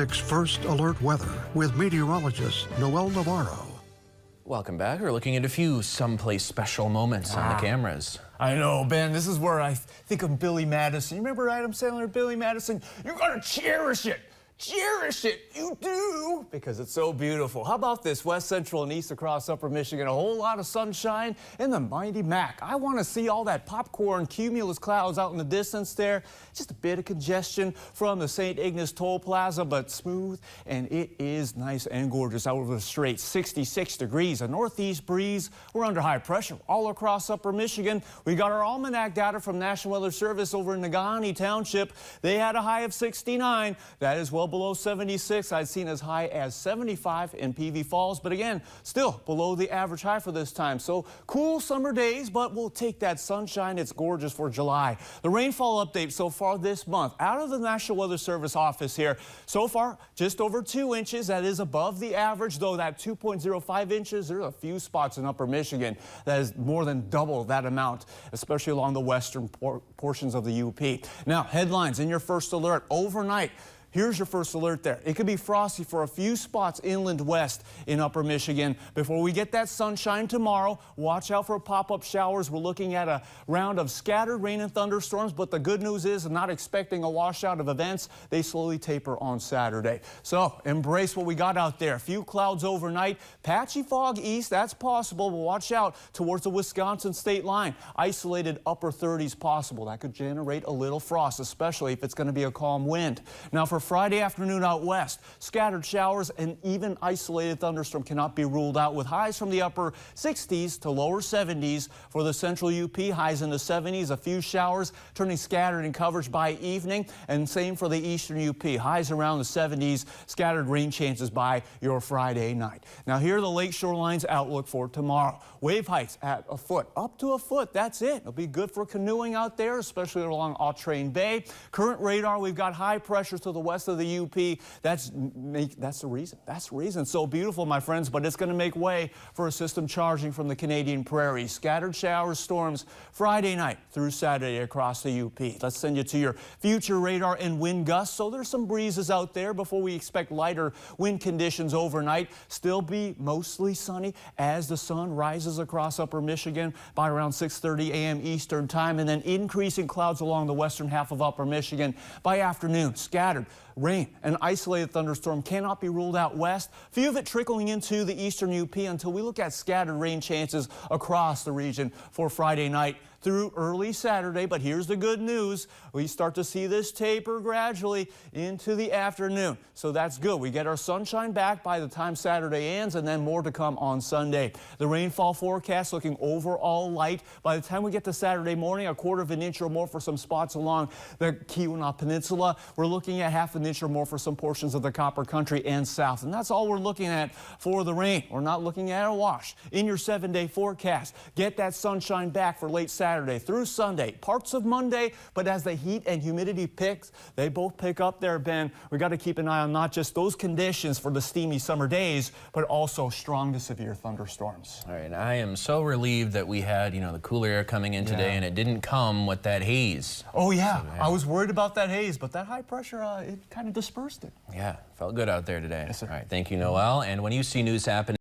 First Alert Weather with meteorologist Noel Navarro. Welcome back. We're looking at a few someplace special moments on the cameras. I know, Ben. This is where I think of Billy Madison. You remember Adam Sandler, Billy Madison? You gotta cherish it. Cherish it. You do, because it's so beautiful. How about this? West Central and east across Upper Michigan, a whole lot of sunshine and the mighty Mac. I want to see all that popcorn cumulus clouds out in the distance there. Just a bit of congestion from the St. Ignace Toll Plaza, but smooth, and it is nice and gorgeous out over the strait. 66 degrees, a northeast breeze. We're under high pressure all across Upper Michigan. We got our almanac data from National Weather Service over in Negaunee Township. They had a high of 69. That is well below 76. I'd seen as high as 75 in PV Falls, but again, still below the average high for this time. So cool summer days, but we'll take that sunshine. It's gorgeous for July. The rainfall update so far this month out of the National Weather Service office here. So far, just over 2 inches. That is above the average, though that 2.05 inches, there are a few spots in Upper Michigan that is more than double that amount, especially along the western portions of the UP. Now, headlines in your first alert overnight. Here's your first alert there. It could be frosty for a few spots inland west in Upper Michigan. Before we get that sunshine tomorrow, watch out for pop-up showers. We're looking at a round of scattered rain and thunderstorms, but the good news is I'm not expecting a washout of events. They slowly taper on Saturday. So embrace what we got out there. A few clouds overnight. Patchy fog east, that's possible, but watch out towards the Wisconsin state line. Isolated upper 30s possible. That could generate a little frost, especially if it's going to be a calm wind. Now for Friday afternoon out west, scattered showers and even isolated thunderstorm cannot be ruled out, with highs from the upper 60s to lower 70s for the central UP, highs in the 70s, a few showers turning scattered in coverage by evening, and same for the eastern UP, highs around the 70s, scattered rain chances by your Friday night. Now here are the lake shoreline's outlook for tomorrow. Wave heights at a foot, up to a foot, that's it. It'll be good for canoeing out there, especially along Autrain Bay. Current radar, we've got high pressures to the west of the UP. That's the reason. That's the reason. So beautiful, my friends, but it's going to make way for a system charging from the Canadian prairies. Scattered showers, storms Friday night through Saturday across the UP. Let's send you to your future radar and wind gusts. So there's some breezes out there before we expect lighter wind conditions overnight. Still be mostly sunny as the sun rises across Upper Michigan by around 6:30 a.m. Eastern time, and then increasing clouds along the western half of Upper Michigan by afternoon. Scattered rain and isolated thunderstorm cannot be ruled out west. Few of it trickling into the eastern UP until we look at scattered rain chances across the region for Friday night through early Saturday. But here's the good news. We start to see this taper gradually into the afternoon. So that's good. We get our sunshine back by the time Saturday ends, and then more to come on Sunday. The rainfall forecast looking overall light. By the time we get to Saturday morning, a quarter of an inch or more for some spots along the Keweenaw Peninsula. We're looking at half an inch or more for some portions of the Copper Country and south. And that's all we're looking at for the rain. We're not looking at a wash. In your 7-day forecast, get that sunshine back for late Saturday through Sunday, parts of Monday, but as the heat and humidity picks, they both pick up there, Ben. We got to keep an eye on not just those conditions for the steamy summer days, but also strong to severe thunderstorms. All right, I am so relieved that we had, the cooler air coming in today, and it didn't come with that haze. Oh yeah, I was worried about that haze, but that high pressure, it kind of dispersed it. Yeah, felt good out there today. Yes, sir. All right, thank you, Noel. And when you see news happen